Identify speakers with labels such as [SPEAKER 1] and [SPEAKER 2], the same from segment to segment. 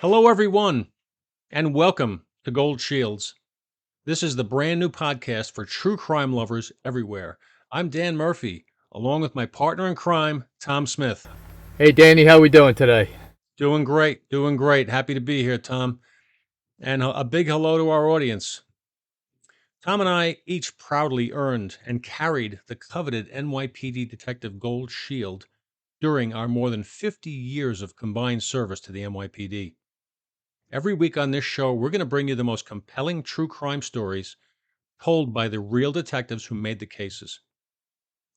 [SPEAKER 1] Hello, everyone, and welcome to Gold Shields. This is the brand new podcast for true crime lovers everywhere. I'm Dan Murphy, along with my partner in crime, Tom Smith.
[SPEAKER 2] Hey Danny, how we doing today?
[SPEAKER 1] Doing great, doing great. Happy to be here, Tom. And a big hello to our audience. Tom and I each proudly earned and carried the coveted NYPD Detective Gold Shield during our more than 50 years of combined service to the NYPD. Every week on this show, we're going to bring you the most compelling true crime stories told by the real detectives who made the cases.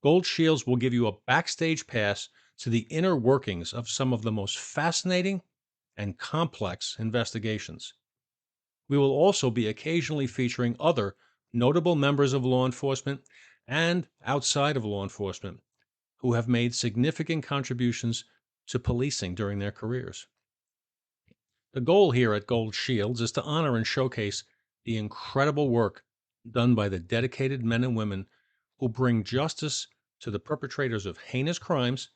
[SPEAKER 1] Gold Shields will give you a backstage pass to the inner workings of some of the most fascinating and complex investigations. We will also be occasionally featuring other notable members of law enforcement and outside of law enforcement who have made significant contributions to policing during their careers. The goal here at Gold Shields is to honor and showcase the incredible work done by the dedicated men and women who bring justice to the perpetrators of heinous crimes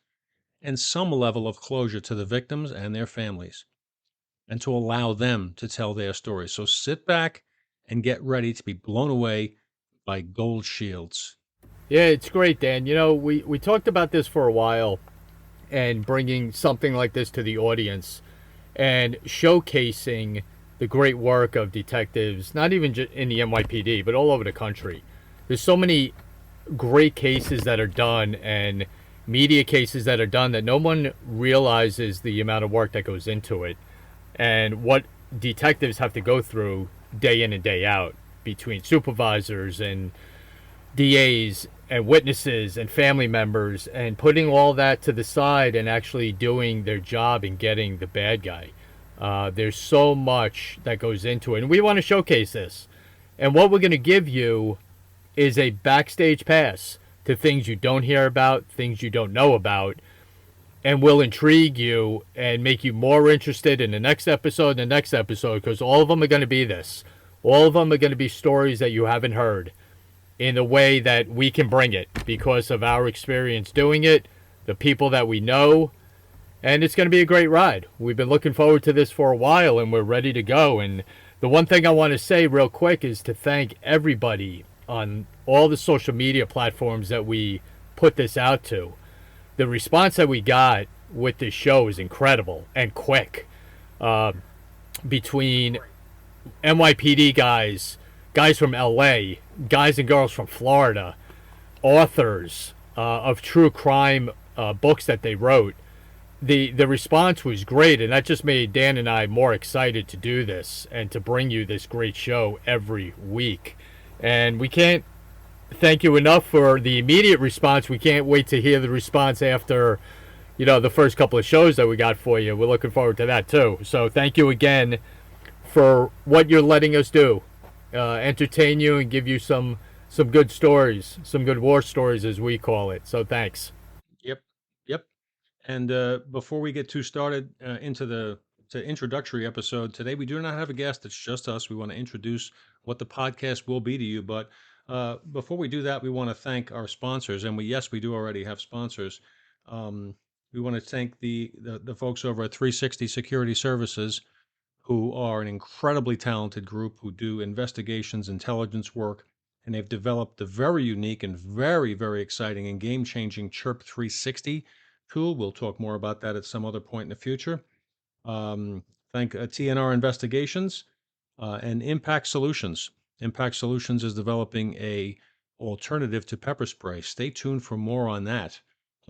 [SPEAKER 1] and some level of closure to the victims and their families, and to allow them to tell their stories. So sit back and get ready to be blown away by Gold Shields.
[SPEAKER 2] Yeah, it's great, Dan. We talked about this for a while and bringing something like this to the audience and showcasing the great work of detectives, not even just in the NYPD, but all over the country. There's so many great cases that are done and media cases that are done that no one realizes the amount of work that goes into it and what detectives have to go through day in and day out between supervisors and DAs and witnesses and family members and putting all that to the side and actually doing their job and getting the bad guy. There's so much that goes into it, and we want to showcase this. And what we're going to give you is a backstage pass to things you don't hear about, things you don't know about, and will intrigue you and make you more interested in the next episode and the next episode, because all of them are going to be this. All of them are going to be stories that you haven't heard in the way that we can bring it because of our experience doing it, the people that we know, and it's going to be a great ride. We've been looking forward to this for a while, and we're ready to go. And the one thing I want to say real quick is to thank everybody on all the social media platforms that we put this out to. The response that we got with this show is incredible and quick. Between NYPD guys from LA, guys and girls from Florida, authors of true crime books that they wrote, the response was great, and that just made Dan and I more excited to do this and to bring you this great show every week. And we can't thank you enough for the immediate response. We can't wait to hear the response after, the first couple of shows that we got for you. We're looking forward to that too. So thank you again for what you're letting us do. Entertain you and give you some good stories, some good war stories as we call it. So thanks.
[SPEAKER 1] Yep, yep. And before we get too started into the introductory episode today, we do not have a guest. It's just us. We want to introduce what the podcast will be to you. But before we do that, we want to thank our sponsors, and we do already have sponsors. We want to thank the folks over at 360 Security Services, who are an incredibly talented group who do investigations, intelligence work, and they've developed the very unique and very, very exciting and game-changing Chirp 360 tool. We'll talk more about that at some other point in the future. Thank TNR Investigations and Impact Solutions. Impact Solutions is developing a alternative to pepper spray. Stay tuned for more on that.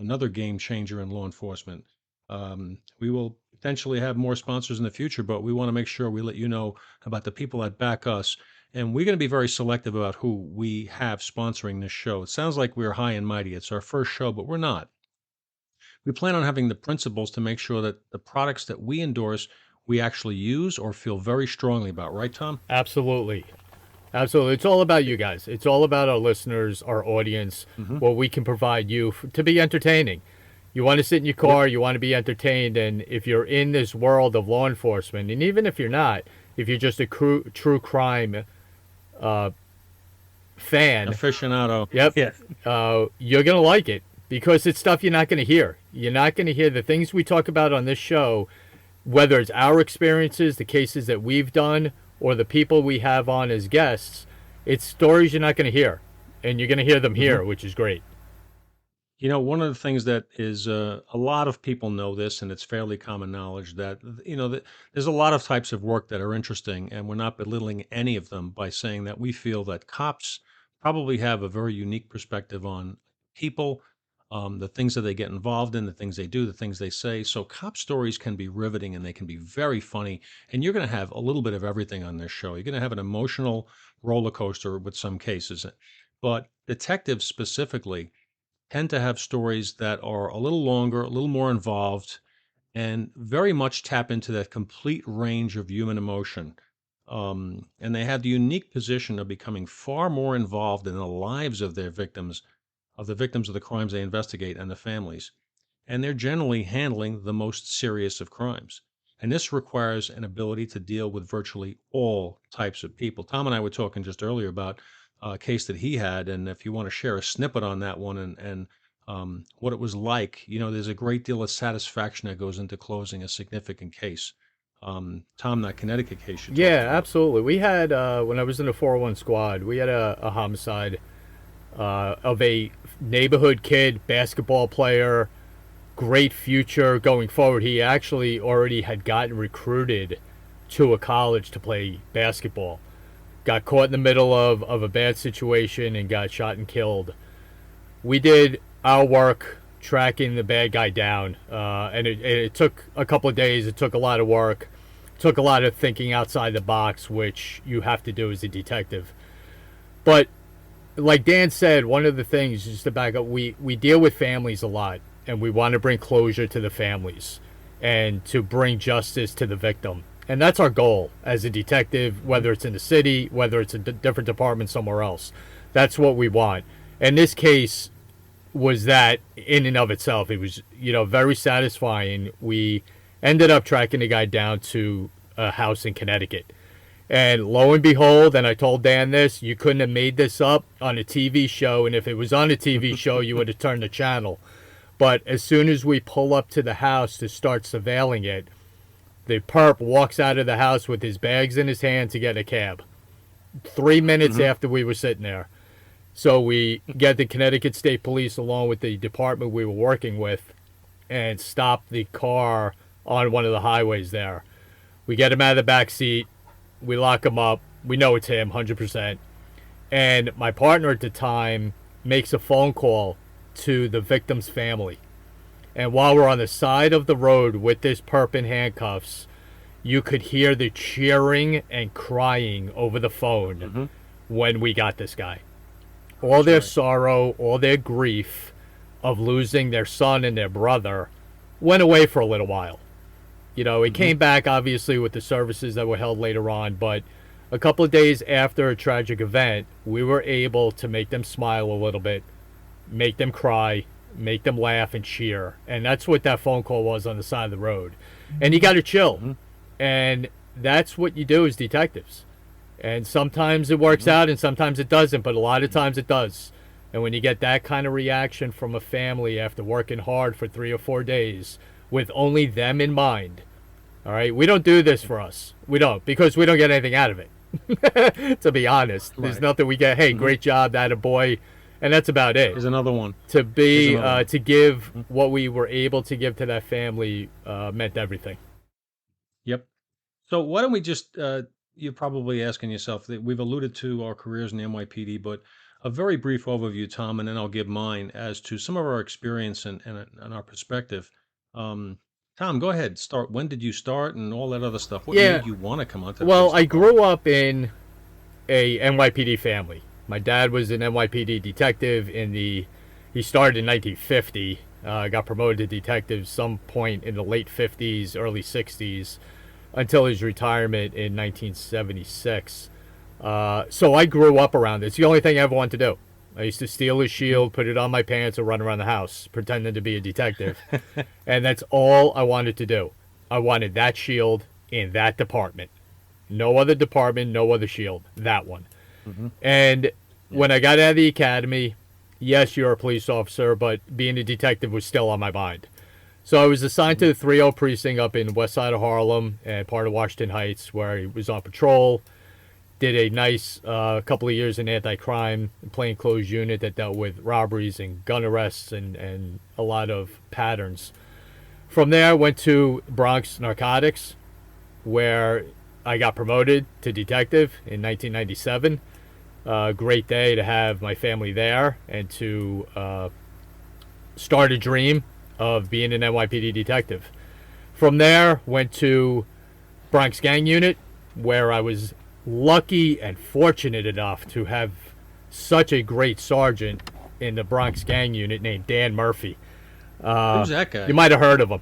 [SPEAKER 1] Another game changer in law enforcement. We will potentially have more sponsors in the future, but we want to make sure we let you know about the people that back us. And we're going to be very selective about who we have sponsoring this show. It sounds like we're high and mighty. It's our first show, but we're not. We plan on having the principles to make sure that the products that we endorse, we actually use or feel very strongly about. Right, Tom?
[SPEAKER 2] Absolutely. Absolutely. It's all about you guys. It's all about our listeners, our audience, what we can provide you to be entertaining. You want to sit in your car, you want to be entertained, and if you're in this world of law enforcement, and even if you're not, if you're just a true crime fan,
[SPEAKER 1] Aficionado.
[SPEAKER 2] yep,
[SPEAKER 1] Yeah.
[SPEAKER 2] you're going to like it because it's stuff you're not going to hear. You're not going to hear the things we talk about on this show. whether it's our experiences, the cases that we've done, or the people we have on as guests, it's stories you're not going to hear, and you're going to hear them
[SPEAKER 1] Hmm.
[SPEAKER 2] here, which is great.
[SPEAKER 1] One of the things that is a lot of people know this, and it's fairly common knowledge that that there's a lot of types of work that are interesting, and we're not belittling any of them by saying that we feel that cops probably have a very unique perspective on people, the things that they get involved in, the things they do, the things they say. So cop stories can be riveting and they can be very funny, and you're going to have a little bit of everything on this show. You're going to have an emotional roller coaster with some cases, but detectives specifically tend to have stories that are a little longer, a little more involved, and very much tap into that complete range of human emotion. And they have the unique position of becoming far more involved in the lives of their victims, of the victims of the crimes they investigate and the families. And they're generally handling the most serious of crimes. And this requires an ability to deal with virtually all types of people. Tom and I were talking just earlier about a case that he had, and if you want to share a snippet on that one and what it was like, there's a great deal of satisfaction that goes into closing a significant case. Tom, that Connecticut case you talked
[SPEAKER 2] Yeah,
[SPEAKER 1] about.
[SPEAKER 2] absolutely. We had when I was in the 401 squad, we had a homicide of a neighborhood kid, basketball player, great future going forward. He actually already had gotten recruited to a college to play basketball. Got caught in the middle of a bad situation and got shot and killed. We did our work tracking the bad guy down, and it took a couple of days. It took a lot of work. It took a lot of thinking outside the box, which you have to do as a detective. But like Dan said, one of the things, just to back up, we deal with families a lot, and we want to bring closure to the families and to bring justice to the victim. And that's our goal as a detective, whether it's in the city, whether it's a different department somewhere else. That's what we want. And this case was that in and of itself. It was, very satisfying. We ended up tracking the guy down to a house in Connecticut. And lo and behold, and I told Dan this, you couldn't have made this up on a TV show. And if it was on a TV show, you would have turned the channel. But as soon as we pull up to the house to start surveilling it, the perp walks out of the house with his bags in his hand to get a cab. 3 minutes
[SPEAKER 1] Hmm.
[SPEAKER 2] after we were sitting there. So we get the Connecticut State Police along with the department we were working with and stop the car on one of the highways there. We get him out of the back seat. We lock him up. We know it's him, 100%. And my partner at the time makes a phone call to the victim's family. And while we're on the side of the road with this perp in handcuffs, you could hear the cheering and crying over the phone
[SPEAKER 1] Hmm.
[SPEAKER 2] when we got this guy. All
[SPEAKER 1] That's
[SPEAKER 2] their
[SPEAKER 1] right.
[SPEAKER 2] sorrow, all their grief of losing their son and their brother went away for a little while. It
[SPEAKER 1] Hmm.
[SPEAKER 2] came back obviously with the services that were held later on, but a couple of days after a tragic event, we were able to make them smile a little bit, make them cry, make them laugh and cheer. And that's what that phone call was on the side of the road. And you got to chill.
[SPEAKER 1] Hmm.
[SPEAKER 2] And that's what you do as detectives. And sometimes it works
[SPEAKER 1] Hmm.
[SPEAKER 2] out and sometimes it doesn't, but a lot of times it does. And when you get that kind of reaction from a family after working hard for 3 or 4 days with only them in mind, all right, we don't do this for us. We don't, because we don't get anything out of it. To be honest, there's
[SPEAKER 1] Right.
[SPEAKER 2] nothing we get. Hey,
[SPEAKER 1] Hmm.
[SPEAKER 2] great job, that a boy, and that's about it.
[SPEAKER 1] Here's another one.
[SPEAKER 2] To
[SPEAKER 1] Here's
[SPEAKER 2] be
[SPEAKER 1] another one.
[SPEAKER 2] to give
[SPEAKER 1] Mhm.
[SPEAKER 2] what we were able to give to that family meant everything.
[SPEAKER 1] Yep. So why don't we just, you're probably asking yourself that we've alluded to our careers in the NYPD, but a very brief overview, Tom, and then I'll give mine as to some of our experience and our perspective. Um, Tom, go ahead. Start. When did you start and all that other stuff? What
[SPEAKER 2] Yeah,
[SPEAKER 1] made you want to come onto the
[SPEAKER 2] well,
[SPEAKER 1] police
[SPEAKER 2] I
[SPEAKER 1] department?
[SPEAKER 2] grew up in a NYPD family. My dad was an NYPD detective in the. He started in 1950. Got promoted to detective some point in the late 50s, early 60s, until his retirement in 1976. So I grew up around it. It's the only thing I ever wanted to do. I used to steal his
[SPEAKER 1] Mhm.
[SPEAKER 2] shield, put it on my pants, and run around the house pretending to be a detective. And that's all I wanted to do. I wanted that shield in that department. No other department, no other shield. That one.
[SPEAKER 1] Hmm.
[SPEAKER 2] And
[SPEAKER 1] Yeah.
[SPEAKER 2] when I got out of the academy, yes, you're a police officer, but being a detective was still on my mind. So I was assigned to
[SPEAKER 1] Mhm.
[SPEAKER 2] the 30 precinct up in the west side of Harlem and part of Washington Heights, where I was on patrol. Did a nice couple of years in anti-crime plainclothes unit that dealt with robberies and gun arrests and a lot of patterns. From there, I went to Bronx Narcotics, where I got promoted to detective in 1997. Great day to have my family there and to start a dream of being an NYPD detective. From there, went to Bronx Gang Unit, where I was lucky and fortunate enough to have such a great sergeant in the Bronx Gang Unit named Dan Murphy.
[SPEAKER 1] Who's that
[SPEAKER 2] You
[SPEAKER 1] guy?
[SPEAKER 2] might have heard of him.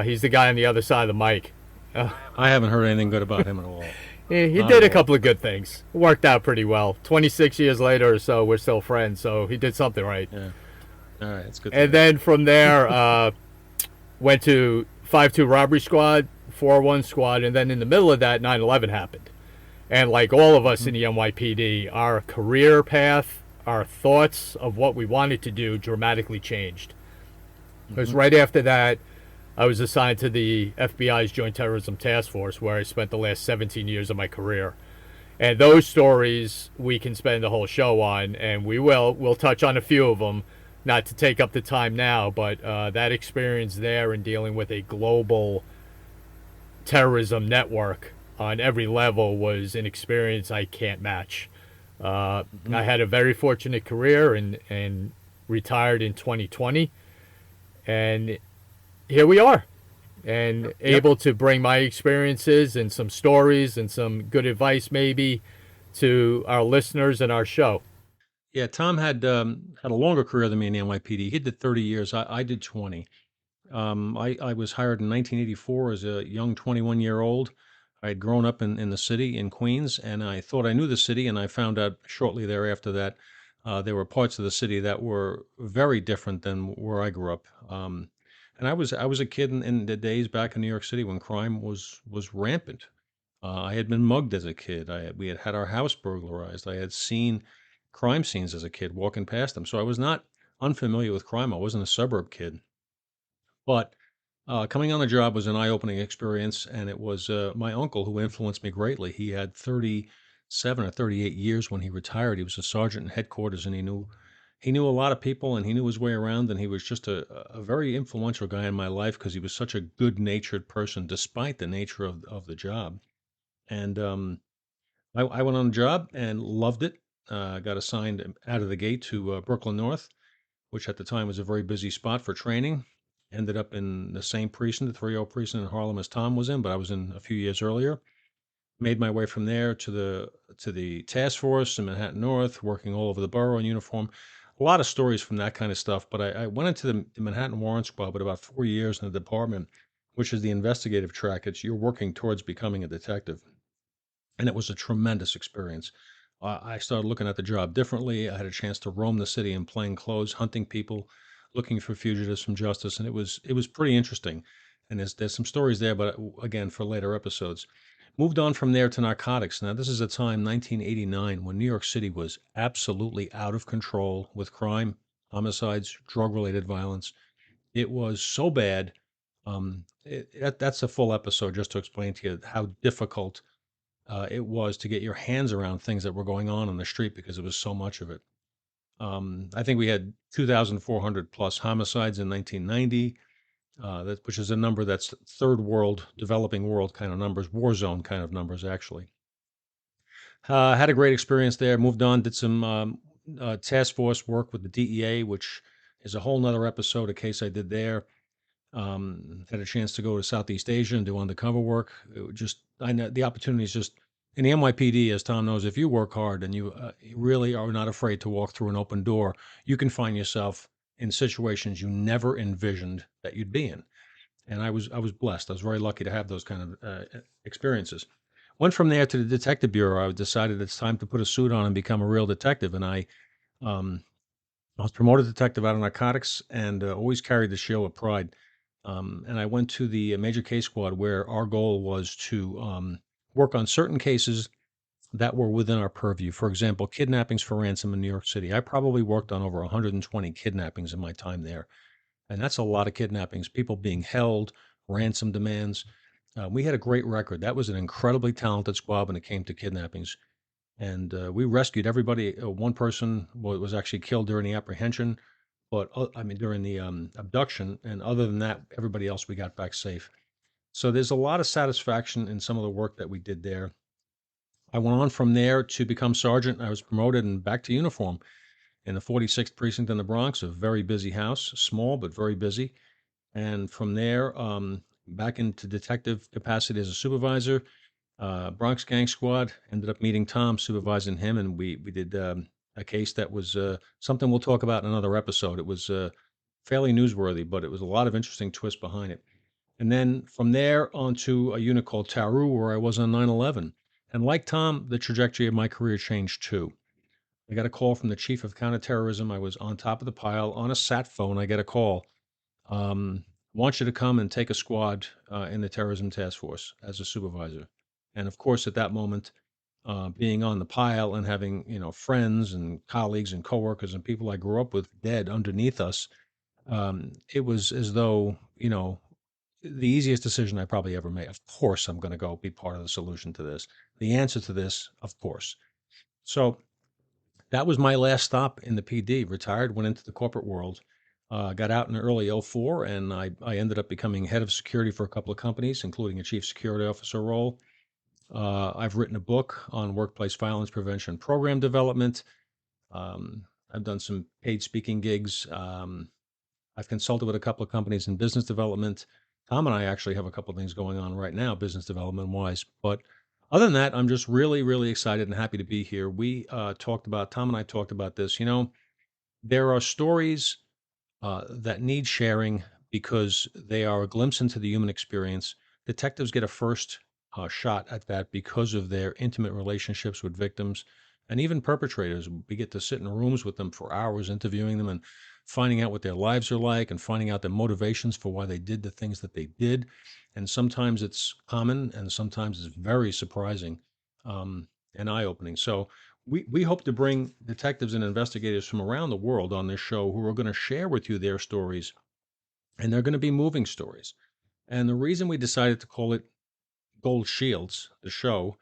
[SPEAKER 2] He's the guy on the other side of the mic.
[SPEAKER 1] I haven't heard anything good about him at all.
[SPEAKER 2] He
[SPEAKER 1] Not at
[SPEAKER 2] did a
[SPEAKER 1] all.
[SPEAKER 2] couple of good things. Worked out pretty well. 26 years later or so, we're still friends, so he did something right.
[SPEAKER 1] Yeah. All right. It's good to
[SPEAKER 2] And
[SPEAKER 1] hear.
[SPEAKER 2] then from there, went to 5-2 Robbery Squad, 4-1 Squad, and then in the middle of that, 9/11 happened. And like all of us
[SPEAKER 1] Hmm.
[SPEAKER 2] in the NYPD, our career path, our thoughts of what we wanted to do dramatically changed. Because
[SPEAKER 1] Hmm.
[SPEAKER 2] right after that, I was assigned to the FBI's Joint Terrorism Task Force, where I spent the last 17 years of my career. And those stories we can spend the whole show on, and we will. We'll touch on a few of them, not to take up the time now, but that experience there in dealing with a global terrorism network on every level was an experience I can't match.
[SPEAKER 1] Hmm.
[SPEAKER 2] I had a very fortunate career and retired in 2020, and here we are, and
[SPEAKER 1] Yep.
[SPEAKER 2] able to bring my experiences and some stories and some good advice maybe to our listeners and our show.
[SPEAKER 1] Yeah. Tom had a longer career than me in the NYPD. He did 30 years. I did 20. I was hired in 1984 as a young 21-year-old. I had grown up in the city in Queens, and I thought I knew the city, and I found out shortly thereafter that there were parts of the city that were very different than where I grew up. And I was a kid in the days back in New York City when crime was rampant. I had been mugged as a kid. We had had our house burglarized. I had seen crime scenes as a kid walking past them, so I was not unfamiliar with crime. I wasn't a suburb kid. But coming on the job was an eye-opening experience, and it was my uncle who influenced me greatly. He had 37 or 38 years when he retired. He was a sergeant in headquarters, and he knew a lot of people, and he knew his way around. And he was just a very influential guy in my life because he was such a good-natured person, despite the nature of the job. And I went on the job and loved it. Got assigned out of the gate to Brooklyn North, which at the time was a very busy spot for training. Ended up in the same precinct, the 30 precinct in Harlem as Tom was in, but I was in a few years earlier. Made my way from there to the task force in Manhattan North, working all over the borough in uniform. A lot of stories from that kind of stuff. But I went into the Manhattan Warrant Squad with about 4 years in the department, which is the investigative track. It's you're working towards becoming a detective, and it was a tremendous experience. I started looking at the job differently. I had a chance to roam the city in plain clothes, hunting people, looking for fugitives from justice, and it was pretty interesting. And there's some stories there, but again, for later episodes. Moved on from there to narcotics. Now, this is a time, 1989, when New York City was absolutely out of control with crime, homicides, drug-related violence. It was so bad. That's a full episode just to explain to you how difficult it was to get your hands around things that were going on the street because there was so much of it. I think we had 2,400 plus homicides in 1990, which is a number that's third world, developing world kind of numbers, war zone kind of numbers, actually. Had a great experience there. Moved on, did some task force work with the DEA, which is a whole nother episode, a case I did there. Had a chance to go to Southeast Asia and do undercover work. I know the opportunities just in the NYPD, as Tom knows, if you work hard and you really are not afraid to walk through an open door, you can find yourself in situations you never envisioned that you'd be in. And I was blessed. I was very lucky to have those kind of experiences. Went from there to the detective bureau. I decided it's time to put a suit on and become a real detective. And um, I was promoted detective out of narcotics and always carried the shield with pride. And I went to the major case squad where our goal was to work on certain cases that were within our purview. For example, kidnappings for ransom in New York City. I probably worked on over 120 kidnappings in my time there. And that's a lot of kidnappings, people being held, ransom demands. We had a great record. That was an incredibly talented squad when it came to kidnappings. And we rescued everybody. One person was actually killed during the apprehension, but I mean, during the abduction. And other than that, everybody else we got back safe. So there's a lot of satisfaction in some of the work that we did there. I went on from there to become sergeant. I was promoted and back to uniform in the 46th precinct in the Bronx, a very busy house, small but very busy. And from there, back into detective capacity as a supervisor. Bronx Gang Squad, ended up meeting Tom, supervising him, and we did a case that was something we'll talk about in another episode. It was fairly newsworthy, but it was a lot of interesting twists behind it. And then from there on to a unit called Taru, where I was on 9/11. And like Tom, the trajectory of my career changed too. I got a call from the chief of counterterrorism. I was on top of the pile on a sat phone. I get a call. Want you to come and take a squad in the terrorism task force as a supervisor. And of course, at that moment, being on the pile and having friends and colleagues and coworkers and people I grew up with dead underneath us, it was as though the easiest decision I probably ever made. Of course, I'm going to go be part of the solution to this. The answer to this, of course. So that was my last stop in the PD. Retired, went into the corporate world. Got out in early '04, and I ended up becoming head of security for a couple of companies, including a chief security officer role. I've written a book on workplace violence prevention program development. I've done some paid speaking gigs. I've consulted with a couple of companies in business development. Tom and I actually have a couple of things going on right now, business development wise. But other than that, I'm just really, really excited and happy to be here. Tom and I talked about this. There are stories that need sharing because they are a glimpse into the human experience. Detectives get a first shot at that because of their intimate relationships with victims and even perpetrators. We get to sit in rooms with them for hours, interviewing them and finding out what their lives are like and finding out their motivations for why they did the things that they did. And sometimes it's common and sometimes it's very surprising and eye opening. So, we hope to bring detectives and investigators from around the world on this show who are going to share with you their stories, and they're going to be moving stories. And the reason we decided to call it Gold Shields, the show,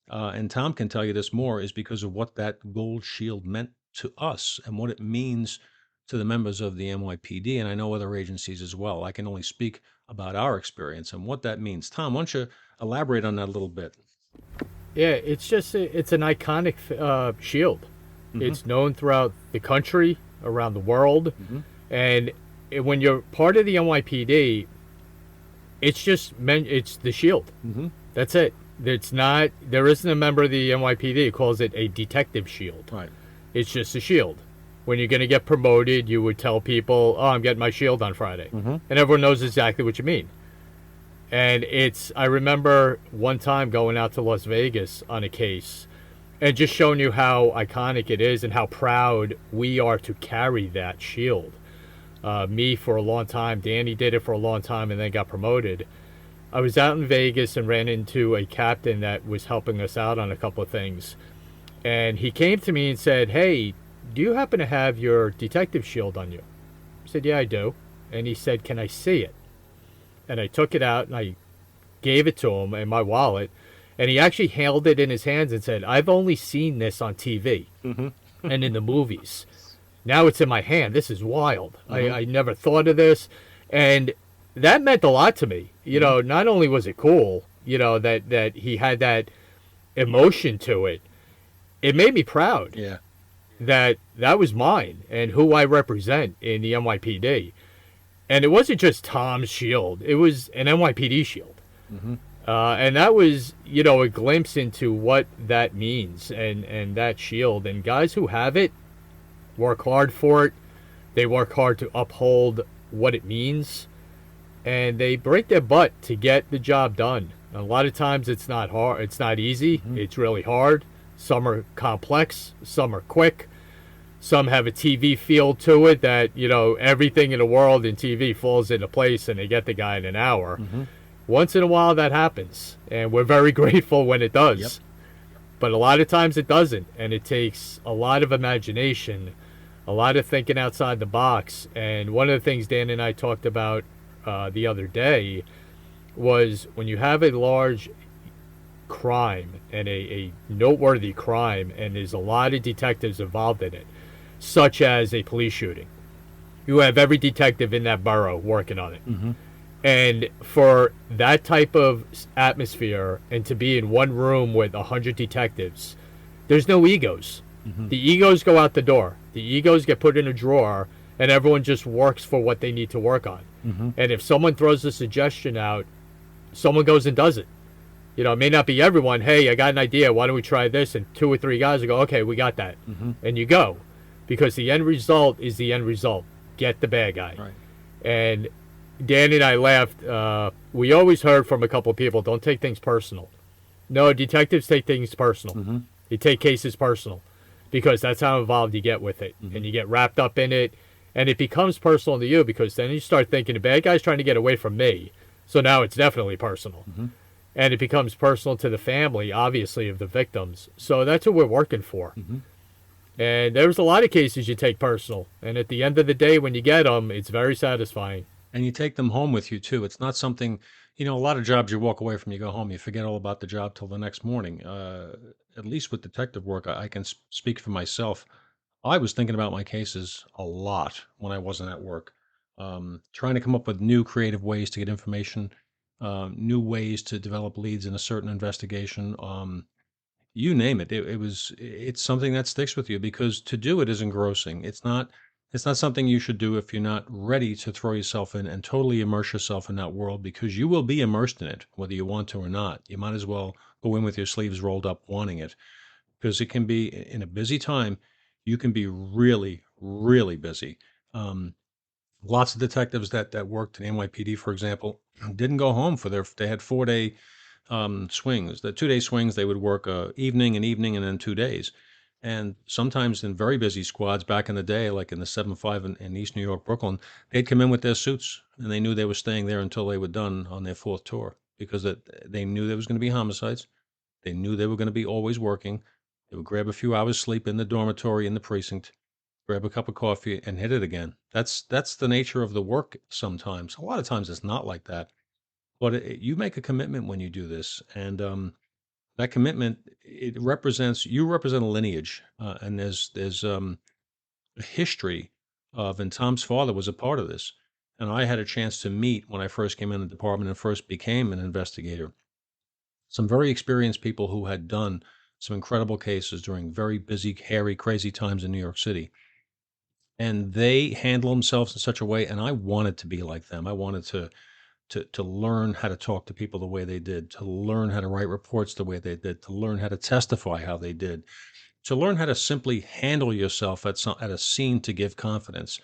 [SPEAKER 1] and Tom can tell you this more, is because of what that gold shield meant to us and what it means to the members of the NYPD, and I know other agencies as well. I can only speak about our experience and what that means. Tom, why don't you elaborate on that a little bit?
[SPEAKER 2] Yeah, it's an iconic shield.
[SPEAKER 1] Mm-hmm.
[SPEAKER 2] It's known throughout the country, around the world,
[SPEAKER 1] Mm-hmm.
[SPEAKER 2] and when you're part of the NYPD, it's the shield.
[SPEAKER 1] Mm-hmm.
[SPEAKER 2] That's it. It's not. There isn't a member of the NYPD who calls it a detective shield.
[SPEAKER 1] Right.
[SPEAKER 2] It's just a shield. When you're going to get promoted, you would tell people, "Oh, I'm getting my shield on Friday,"
[SPEAKER 1] Mm-hmm.
[SPEAKER 2] and everyone knows exactly what you mean. And I remember one time going out to Las Vegas on a case and just showing you how iconic it is and how proud we are to carry that shield. Me for a long time, Danny did it for a long time and then got promoted. I was out in Vegas and ran into a captain that was helping us out on a couple of things. And he came to me and said, "Hey, do you happen to have your detective shield on you?" I said, "Yeah, I do." And he said, "Can I see it?" And I took it out and I gave it to him in my wallet. And he actually held it in his hands and said, "I've only seen this on TV
[SPEAKER 1] Mm-hmm.
[SPEAKER 2] and in the movies. Now it's in my hand. This is wild.
[SPEAKER 1] Mm-hmm.
[SPEAKER 2] I never thought of this." And that meant a lot to me. Not only was it cool, that he had that emotion to it, it made me proud
[SPEAKER 1] Yeah.
[SPEAKER 2] that was mine and who I represent in the NYPD. And it wasn't just Tom's shield. It was an NYPD shield.
[SPEAKER 1] Mm-hmm.
[SPEAKER 2] And that was, a glimpse into what that means and that shield. And guys who have it work hard for it. They work hard to uphold what it means. And they break their butt to get the job done. A lot of times it's not hard. It's not easy.
[SPEAKER 1] Mm-hmm.
[SPEAKER 2] It's really hard. Some are complex. Some are quick. Some have a TV feel to it that, everything in the world in TV falls into place and they get the guy in an hour.
[SPEAKER 1] Mm-hmm.
[SPEAKER 2] Once in a while that happens, and we're very grateful when it does.
[SPEAKER 1] Yep.
[SPEAKER 2] But a lot of times it doesn't, and it takes a lot of imagination a lot of thinking outside the box. And one of the things Dan and I talked about the other day was when you have a large crime and a noteworthy crime, and there's a lot of detectives involved in it, such as a police shooting. You have every detective in that borough working on it.
[SPEAKER 1] Hmm.
[SPEAKER 2] And for that type of atmosphere and to be in one room with 100 detectives, there's no egos.
[SPEAKER 1] Hmm.
[SPEAKER 2] The egos go out the door. The egos get put in a drawer, and everyone just works for what they need to work on.
[SPEAKER 1] Hmm.
[SPEAKER 2] And if someone throws a suggestion out, someone goes and does it. You know, it may not be everyone. Hey, I got an idea. Why don't we try this? And two or three guys will go, okay, we got that.
[SPEAKER 1] Hmm.
[SPEAKER 2] And you go. Because the end result is the end result. Get the bad guy.
[SPEAKER 1] Right.
[SPEAKER 2] And Danny and I laughed. We always heard from a couple of people, don't take things personal. No, detectives take things personal.
[SPEAKER 1] Hmm.
[SPEAKER 2] They take cases personal because that's how involved you get with it.
[SPEAKER 1] Hmm.
[SPEAKER 2] And you get wrapped up in it. And it becomes personal to you because then you start thinking the bad guy's trying to get away from me. So now it's definitely personal.
[SPEAKER 1] Hmm.
[SPEAKER 2] And it becomes personal to the family, obviously, of the victims. So that's what we're working for.
[SPEAKER 1] Hmm.
[SPEAKER 2] And there's a lot of cases you take personal. And at the end of the day, when you get them, it's very satisfying.
[SPEAKER 1] And you take them home with you too. It's not something, a lot of jobs you walk away from, you go home, you forget all about the job till the next morning. At least with detective work, I can speak for myself. I was thinking about my cases a lot when I wasn't at work, trying to come up with new creative ways to get information, new ways to develop leads in a certain investigation. You name it. It's something that sticks with you because to do it is engrossing. It's not something you should do if you're not ready to throw yourself in and totally immerse yourself in that world because you will be immersed in it, whether you want to or not. You might as well go in with your sleeves rolled up wanting it because it can be in a busy time, you can be really, really busy. Um, Lots of detectives that worked in NYPD, for example, didn't go home they had 4 day swings. The 2 day swings, they would work evening and evening and then 2 days. And sometimes in very busy squads back in the day, like in the 7-5 in East New York, Brooklyn, they'd come in with their suits and they knew they were staying there until they were done on their fourth tour because they knew there was going to be homicides. They knew they were going to be always working. They would grab a few hours sleep in the dormitory in the precinct, grab a cup of coffee, and hit it again. That's the nature of the work sometimes. A lot of times it's not like that. But you make a commitment when you do this, and that commitment you represent a lineage, and there's a history of, and Tom's father was a part of this, and I had a chance to meet when I first came in the department and first became an investigator. Some very experienced people who had done some incredible cases during very busy, hairy, crazy times in New York City. And they handle themselves in such a way, and I wanted to be like them. I wanted to learn how to talk to people the way they did, to learn how to write reports the way they did, to learn how to testify how they did, to learn how to simply handle yourself at a scene to give confidence.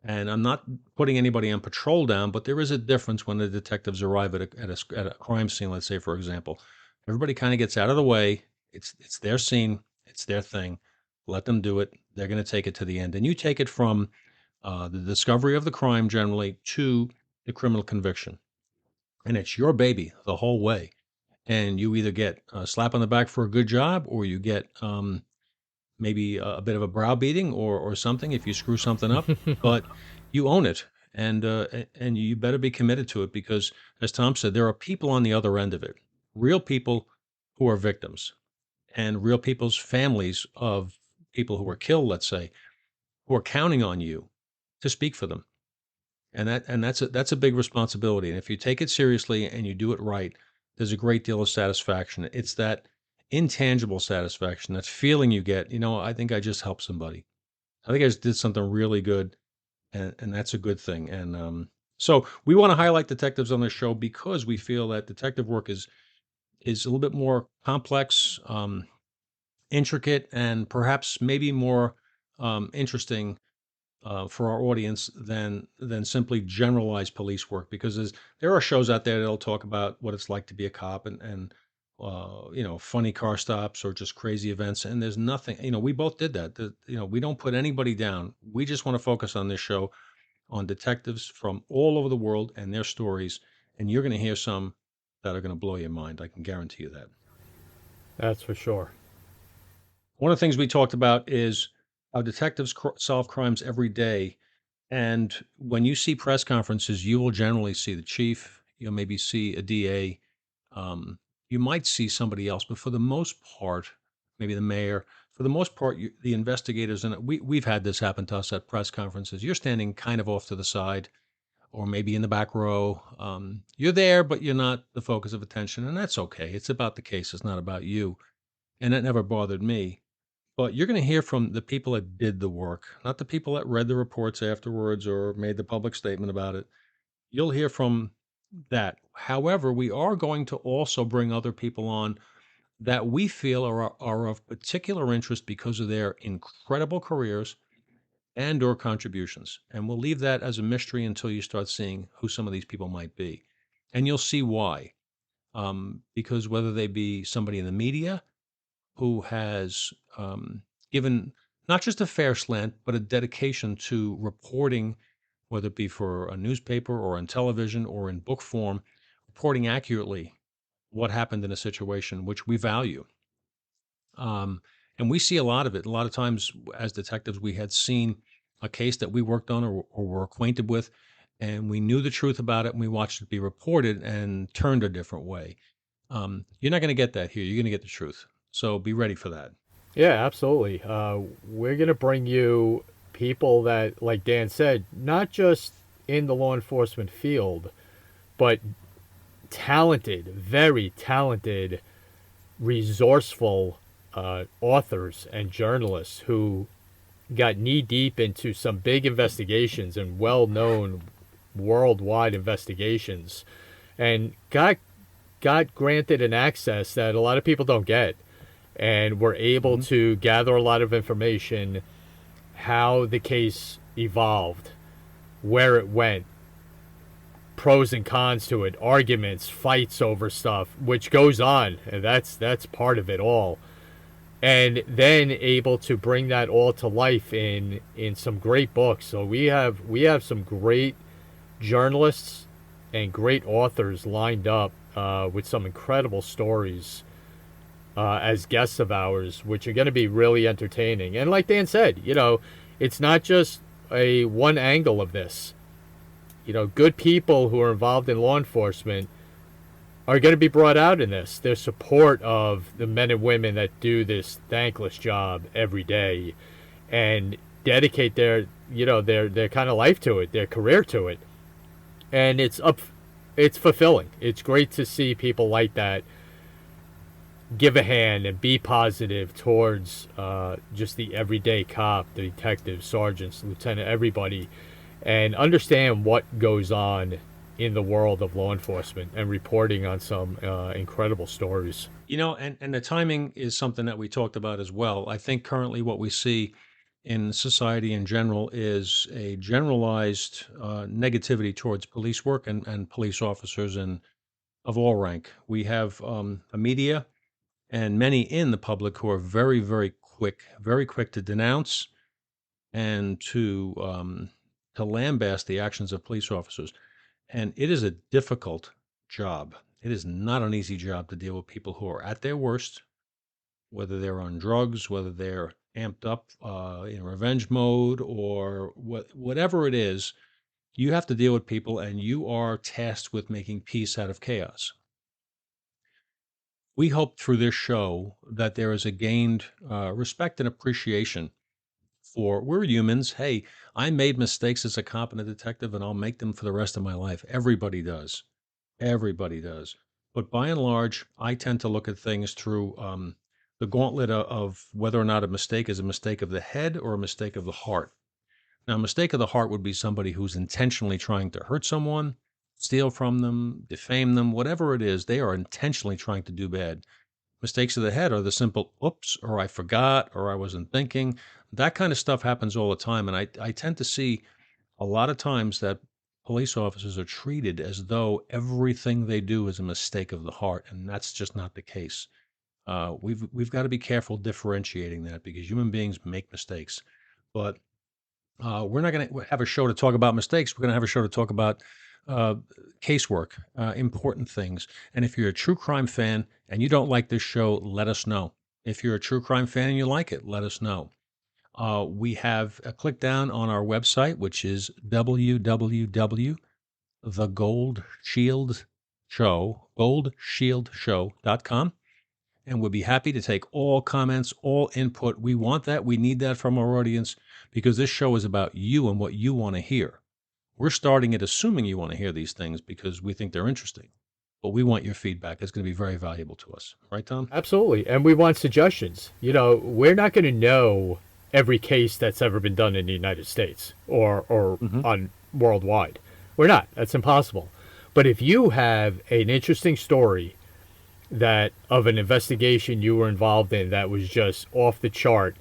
[SPEAKER 1] And I'm not putting anybody on patrol down, but there is a difference when the detectives arrive at a crime scene, let's say, for example. Everybody kind of gets out of the way. It's their scene, it's their thing. Let them do it. They're going to take it to the end. And you take it from the discovery of the crime generally to the criminal conviction. And it's your baby the whole way. And you either get a slap on the back for a good job or you get maybe a bit of a browbeating or something if you screw something up, but you own it, and you better be committed to it because, as Tom said, there are people on the other end of it, real people who are victims, and real people's families of people who were killed, let's say, who are counting on you to speak for them, and that's a big responsibility. And if you take it seriously and you do it right, there's a great deal of satisfaction. It's that intangible satisfaction, that feeling you get. I think I just helped somebody. I think I just did something really good, and that's a good thing. And so we want to highlight detectives on this show because we feel that detective work is a little bit more complex, intricate, and perhaps maybe more interesting for our audience than simply generalized police work because there are shows out there that'll talk about what it's like to be a cop and funny car stops or just crazy events, and there's nothing. We both did that. We don't put anybody down. We just want to focus on this show on detectives from all over the world and their stories, and you're going to hear some that are going to blow your mind. I can guarantee you that.
[SPEAKER 2] That's for sure.
[SPEAKER 1] One of the things we talked about is Our detectives solve crimes every day. And when you see press conferences, you will generally see the chief, you'll maybe see a DA, um, you might see somebody else, but for the most part, maybe the mayor, for the most part, the investigators, and we've had this happen to us at press conferences. You're standing kind of off to the side or maybe in the back row. You're there, but you're not the focus of attention, and that's okay. It's about the case, it's not about you. And that never bothered me. But you're going to hear from the people that did the work, not the people that read the reports afterwards or made the public statement about it. You'll hear from that. However, we are going to also bring other people on that we feel are of particular interest because of their incredible careers and or contributions. And we'll leave that as a mystery until you start seeing who some of these people might be. And you'll see why. Because whether they be somebody in the media who has given not just a fair slant, but a dedication to reporting, whether it be for a newspaper or on television or in book form, reporting accurately what happened in a situation, which we value. Um, and we see a lot of it. A lot of times, as detectives, we had seen a case that we worked on or were acquainted with, and we knew the truth about it, and we watched it be reported and turned a different way. You're not going to get that here. You're going to get the truth. So be ready for that.
[SPEAKER 2] Yeah, absolutely. We're going to bring you people that, like Dan said, not just in the law enforcement field, but talented, very talented, resourceful authors and journalists who got knee deep into some big investigations and well known worldwide investigations and got granted an access that a lot of people don't get, and were able
[SPEAKER 1] Hmm.
[SPEAKER 2] to gather a lot of information, how the case evolved, where it went, pros and cons to it, arguments, fights over stuff, which goes on, and that's part of it all. And then able to bring that all to life in some great books. So we have some great journalists and great authors lined up with some incredible stories as guests of ours, which are going to be really entertaining. And like Dan said, it's not just a one angle of this. Good people who are involved in law enforcement are going to be brought out in this. Their support of the men and women that do this thankless job every day and dedicate their kind of life to it, their career to it. And it's fulfilling. It's great to see people like that give a hand and be positive towards just the everyday cop, the detective, sergeants, lieutenant, everybody, and understand what goes on in the world of law enforcement and reporting on some incredible stories.
[SPEAKER 1] And the timing is something that we talked about as well. I think currently what we see in society in general is a generalized negativity towards police work and police officers and of all rank. We have a media and many in the public who are very quick to denounce and to lambast the actions of police officers. And it is a difficult job. It is not an easy job to deal with people who are at their worst, whether they're on drugs, whether they're amped up in revenge mode, or whatever it is. You have to deal with people, and you are tasked with making peace out of chaos. We hope through this show that there is a gained respect and appreciation for we're humans. Hey, I made mistakes as a cop and a detective, and I'll make them for the rest of my life. Everybody does. Everybody does. But by and large, I tend to look at things through the gauntlet of whether or not a mistake is a mistake of the head or a mistake of the heart. Now, a mistake of the heart would be somebody who's intentionally trying to hurt someone, steal from them, defame them, whatever it is, they are intentionally trying to do bad. Mistakes of the head are the simple, oops, or I forgot, or I wasn't thinking. That kind of stuff happens all the time. And I tend to see a lot of times that police officers are treated as though everything they do is a mistake of the heart, and that's just not the case. We've got to be careful differentiating that because human beings make mistakes. But we're not going to have a show to talk about mistakes. We're going to have a show to talk about uh, casework, important things. And if you're a true crime fan and you don't like this show, let us know. If you're a true crime fan and you like it, let us know. We have a click down on our website, which is goldshieldshow.com. And we'll be happy to take all comments, all input. We want that. We need that from our audience because this show is about you and what you want to hear. We're starting it assuming you want to hear these things because we think they're interesting. But we want your feedback. It's going to be very valuable to us. Right, Tom?
[SPEAKER 2] Absolutely. And we want suggestions. We're not going to know every case that's ever been done in the United States or
[SPEAKER 1] Mm-hmm.
[SPEAKER 2] on worldwide. We're not. That's impossible. But if you have an interesting story that of an investigation you were involved in that was just off the chart,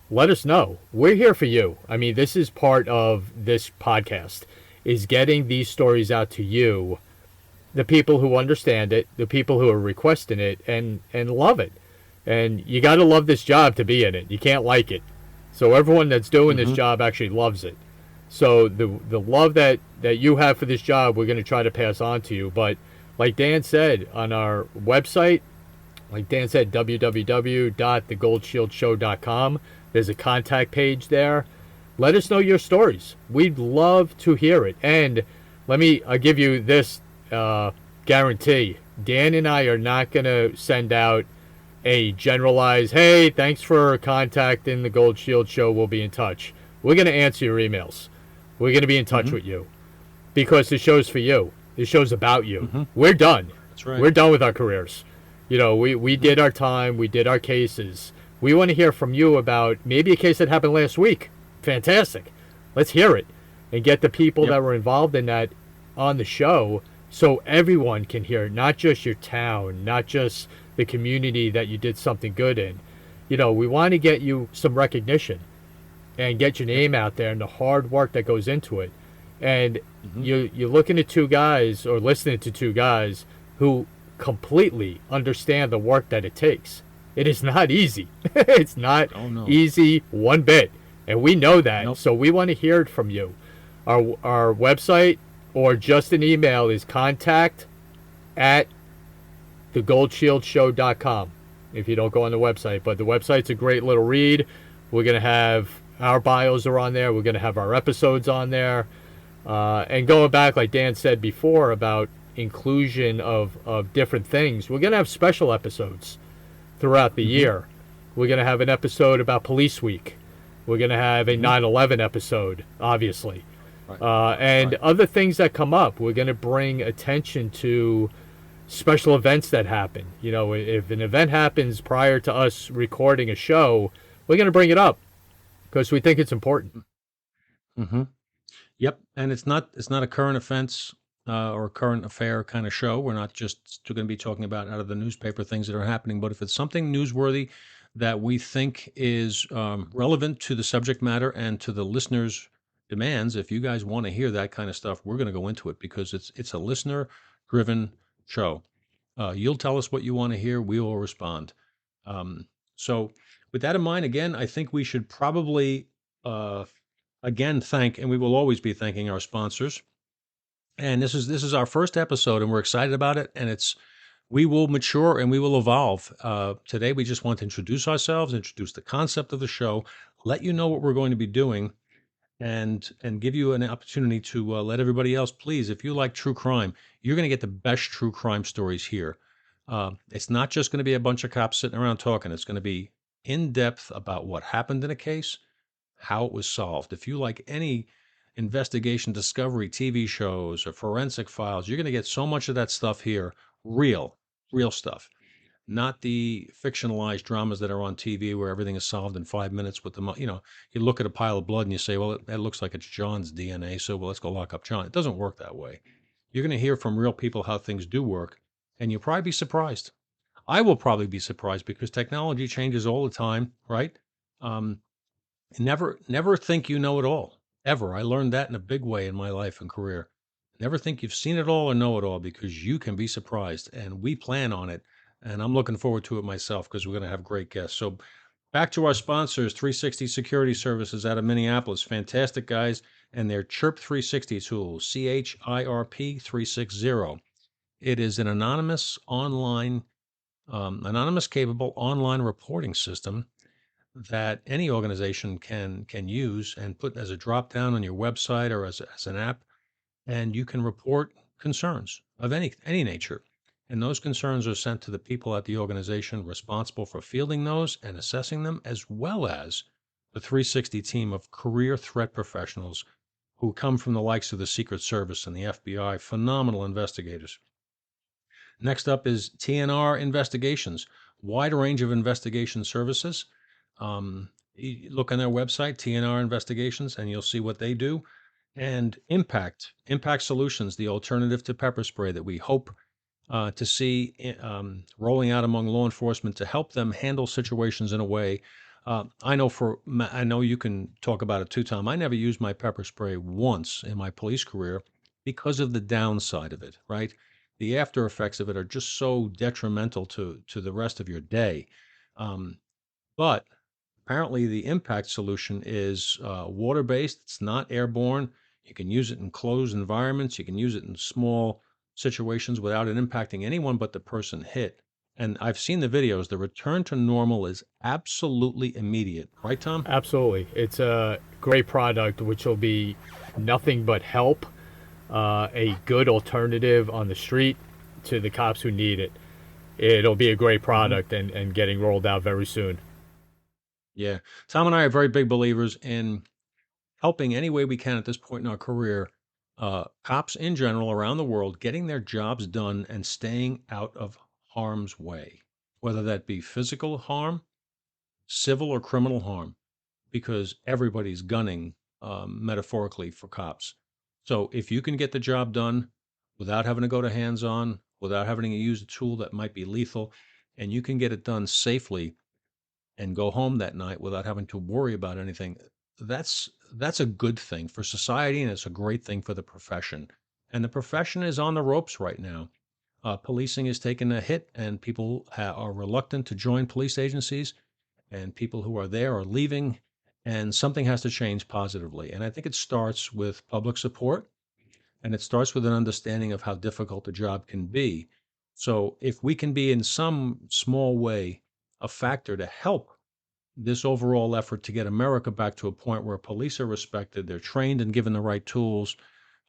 [SPEAKER 2] let us know. We're here for you. I mean, this is part of this podcast is getting these stories out to you, the people who understand it, the people who are requesting it and love it. And you got to love this job to be in it. You can't like it. So everyone that's doing this
[SPEAKER 1] Mm-hmm.
[SPEAKER 2] job actually loves it. So the love that you have for this job, we're going to try to pass on to you. But like Dan said on our website, like Dan said, www.thegoldshieldshow.com. There's a contact page there. Let us know your stories. We'd love to hear it. And I'll give you this guarantee. Dan and I are not going to send out a generalized, hey, thanks for contacting the Gold Shield Show. We'll be in touch. We're going to answer your emails. We're going to be in touch
[SPEAKER 1] Mm-hmm.
[SPEAKER 2] with you because the show's for you. The show's about you.
[SPEAKER 1] Mm-hmm.
[SPEAKER 2] We're done.
[SPEAKER 1] That's right.
[SPEAKER 2] We're done with our careers. We did our time. We did our cases. We want to hear from you about maybe a case that happened last week. Fantastic. Let's hear it and get the people
[SPEAKER 1] Yep.
[SPEAKER 2] that were involved in that on the show so everyone can hear it, not just your town, not just the community that you did something good in. We want to get you some recognition and get your name out there and the hard work that goes into it. And
[SPEAKER 1] Mm-hmm.
[SPEAKER 2] you're looking at two guys or listening to two guys who completely understand the work that it takes. It is not easy. It's not
[SPEAKER 1] Oh, no.
[SPEAKER 2] easy one bit. And we know that.
[SPEAKER 1] Nope.
[SPEAKER 2] So we want to hear it from you. Our website or just an email is contact at thegoldshieldshow.com if you don't go on the website. But the website's a great little read. We're going to have our bios are on there. We're going to have our episodes on there. And going back, like Dan said before, about inclusion of different things, we're going to have special episodes throughout the year. We're going to have an episode about Police Week. We're going to have a 9/11 episode, obviously.
[SPEAKER 1] Right.
[SPEAKER 2] And
[SPEAKER 1] Right.
[SPEAKER 2] other things that come up. We're going to bring attention to special events that happen. If an event happens prior to us recording a show, we're going to bring it up because we think it's important.
[SPEAKER 1] Mm-hmm. Yep, and it's not a current offense or current affair kind of show. We're not just going to be talking about out of the newspaper things that are happening, but if it's something newsworthy that we think is relevant to the subject matter and to the listeners' demands, if you guys want to hear that kind of stuff, we're going to go into it because it's a listener-driven show. You'll tell us what you want to hear. We will respond. So, with that in mind, again, I think we should probably. Again, and we will always be thanking our sponsors. And this is our first episode, and we're excited about it. And we will mature and we will evolve. Today, we just want to introduce ourselves, introduce the concept of the show, let you know what we're going to be doing, and give you an opportunity to let everybody else. Please, if you like true crime, you're going to get the best true crime stories here. It's not just going to be a bunch of cops sitting around talking. It's going to be in depth about what happened in a case, how it was solved. If you like any investigation discovery TV shows or forensic files, you're going to get so much of that stuff here. Real stuff, not the fictionalized dramas that are on TV where everything is solved in 5 minutes with you look at a pile of blood and you say, well, that looks like it's John's DNA. So well, let's go lock up John. It doesn't work that way. You're going to hear from real people how things do work, and you'll probably be surprised. I will probably be surprised because technology changes all the time, right? Um, Never think you know it all, ever. I learned that in a big way in my life and career. Never think you've seen it all or know it all because you can be surprised, and we plan on it. And I'm looking forward to it myself because we're going to have great guests. So back to our sponsors, 360 Security Services out of Minneapolis. Fantastic guys, and their Chirp 360 tool, CHIRP 360. It is an anonymous capable online reporting system that any organization can use and put as a drop down on your website or as an app, and you can report concerns of any nature. And those concerns are sent to the people at the organization responsible for fielding those and assessing them, as well as the 360 team of career threat professionals who come from the likes of the Secret Service and the FBI, phenomenal investigators. Next up is TNR Investigations, wide range of investigation services. Look on their website, TNR Investigations, and you'll see what they do. And Impact Solutions, the alternative to pepper spray that we hope to see rolling out among law enforcement to help them handle situations in a way. I know you can talk about it too, Tom. I never used my pepper spray once in my police career because of the downside of it, right? The after effects of it are just so detrimental to the rest of your day. Um, but apparently, the impact solution is water based, it's not airborne. You can use it in closed environments, you can use it in small situations without it impacting anyone but the person hit. And I've seen the videos. The return to normal is absolutely immediate. Right, Tom?
[SPEAKER 2] Absolutely. It's a great product, which will be nothing but help, a good alternative on the street to the cops who need it. It'll be a great
[SPEAKER 1] Hmm.
[SPEAKER 2] product and getting rolled out very soon.
[SPEAKER 1] Yeah. Tom and I are very big believers in helping any way we can at this point in our career, cops in general around the world getting their jobs done and staying out of harm's way, whether that be physical harm, civil or criminal harm, because everybody's gunning, metaphorically, for cops. So if you can get the job done without having to go to hands on, without having to use a tool that might be lethal, and you can get it done safely and go home that night without having to worry about anything, that's a good thing for society, and it's a great thing for the profession. And the profession is on the ropes right now. Policing is taking a hit, and people are reluctant to join police agencies, and people who are there are leaving, and something has to change positively. And I think it starts with public support, and it starts with an understanding of how difficult the job can be. So if we can be in some small way a factor to help this overall effort to get America back to a point where police are respected, they're trained and given the right tools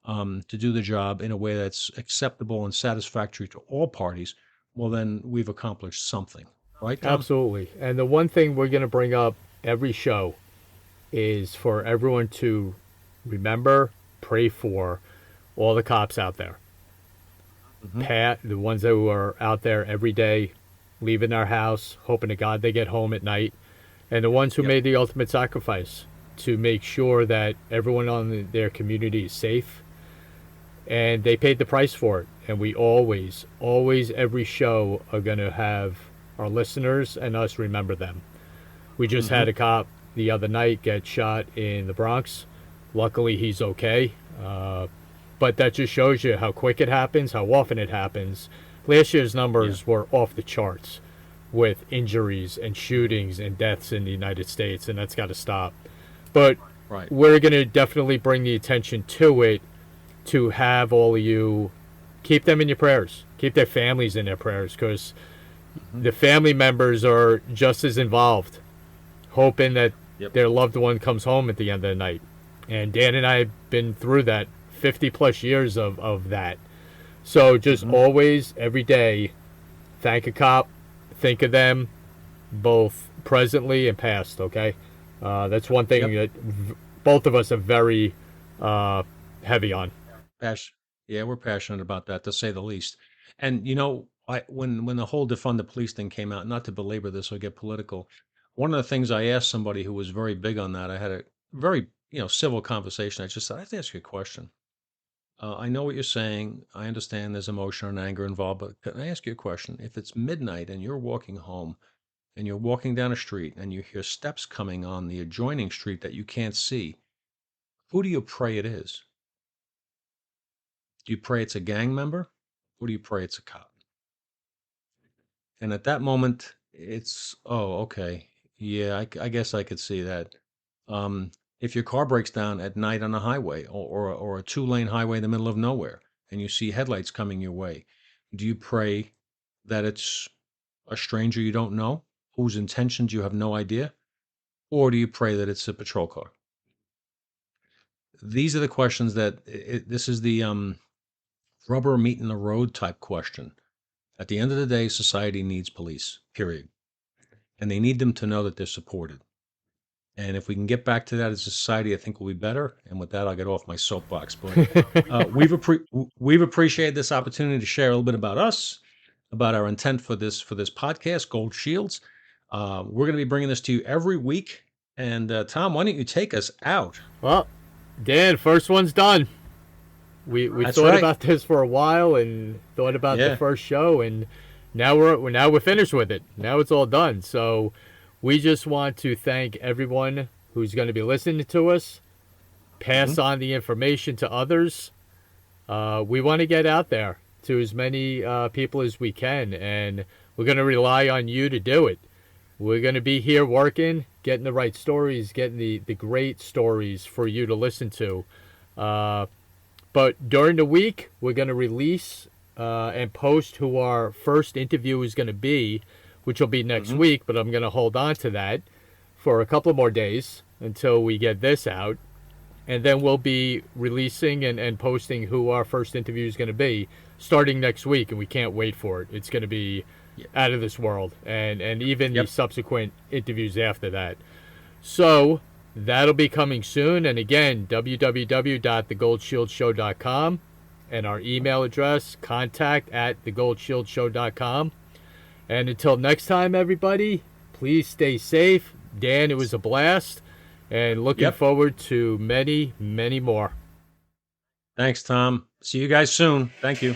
[SPEAKER 1] to do the job in a way that's acceptable and satisfactory to all parties, well, then we've accomplished something. Right, Tom?
[SPEAKER 2] Absolutely. And the one thing we're going to bring up every show is for everyone to remember, pray for all the cops out there.
[SPEAKER 1] Hmm.
[SPEAKER 2] Pat, the ones that are out there every day, leaving their house, hoping to God they get home at night, and the ones who
[SPEAKER 1] Yep.
[SPEAKER 2] made the ultimate sacrifice to make sure that everyone on their community is safe, and they paid the price for it. And we always, always, every show are going to have our listeners and us remember them. We just
[SPEAKER 1] Hmm.
[SPEAKER 2] had a cop the other night get shot in the Bronx. Luckily, he's okay. But that just shows you how quick it happens, how often it happens. Last year's
[SPEAKER 1] Yeah.
[SPEAKER 2] numbers were off the charts with injuries and shootings and deaths in the United States, and that's got to stop. But
[SPEAKER 1] Right.
[SPEAKER 2] we're going to definitely bring the attention to it to have all of you keep them in your prayers, keep their families in their prayers, because
[SPEAKER 1] Hmm.
[SPEAKER 2] the family members are just as involved, hoping that
[SPEAKER 1] Yep.
[SPEAKER 2] their loved one comes home at the end of the night. And Dan and I have been through that 50 plus years of that. So just
[SPEAKER 1] Hmm.
[SPEAKER 2] always, every day, thank a cop, think of them, both presently and past, okay? That's one thing
[SPEAKER 1] Yep.
[SPEAKER 2] that both of us are very heavy on.
[SPEAKER 1] Passion. Yeah, we're passionate about that, to say the least. And when the whole defund the police thing came out, not to belabor this or get political, one of the things I asked somebody who was very big on that, I had a very civil conversation. I just said, I have to ask you a question. I know what you're saying. I understand there's emotion and anger involved, but can I ask you a question? If it's midnight and you're walking home and you're walking down a street and you hear steps coming on the adjoining street that you can't see, who do you pray it is? Do you pray it's a gang member, or do you pray it's a cop? And at that moment, it's, oh, okay. Yeah, I guess I could see that. Um, if your car breaks down at night on a highway, or a two-lane highway in the middle of nowhere, and you see headlights coming your way, do you pray that it's a stranger you don't know, whose intentions you have no idea? or do you pray that it's a patrol car? These are the questions that this is the rubber meeting the road type question. At the end of the day, society needs police, period. And they need them to know that they're supported. And if we can get back to that as a society, I think we'll be better. And with that, I'll get off my soapbox. But we've appreciated this opportunity to share a little bit about us, about our intent for this podcast, Gold Shields. We're going to be bringing this to you every week. And Tom, why don't you take us out?
[SPEAKER 2] Well, Dan, first one's done. We
[SPEAKER 1] That's
[SPEAKER 2] thought
[SPEAKER 1] right.
[SPEAKER 2] about this for a while and thought about the first show, and now we're finished with it. Now it's all done. So we just want to thank everyone who's going to be listening to us. Pass on the information to others. We want to get out there to as many people as we can, and we're going to rely on you to do it. We're going to be here working, getting the right stories, getting the great stories for you to listen to. But during the week, we're going to release and post who our first interview is going to be, which will be next week, but I'm going to hold on to that for a couple more days until we get this out. And then we'll be releasing and posting who our first interview is going to be starting next week, and we can't wait for it. It's going to be out of this world, and even the subsequent interviews after that. So that'll be coming soon. And again, www.thegoldshieldshow.com, and our email address, contact@thegoldshieldshow.com. And until next time, everybody, please stay safe. Dan, it was a blast, and looking forward to many, many more.
[SPEAKER 1] Thanks, Tom. See you guys soon. Thank you.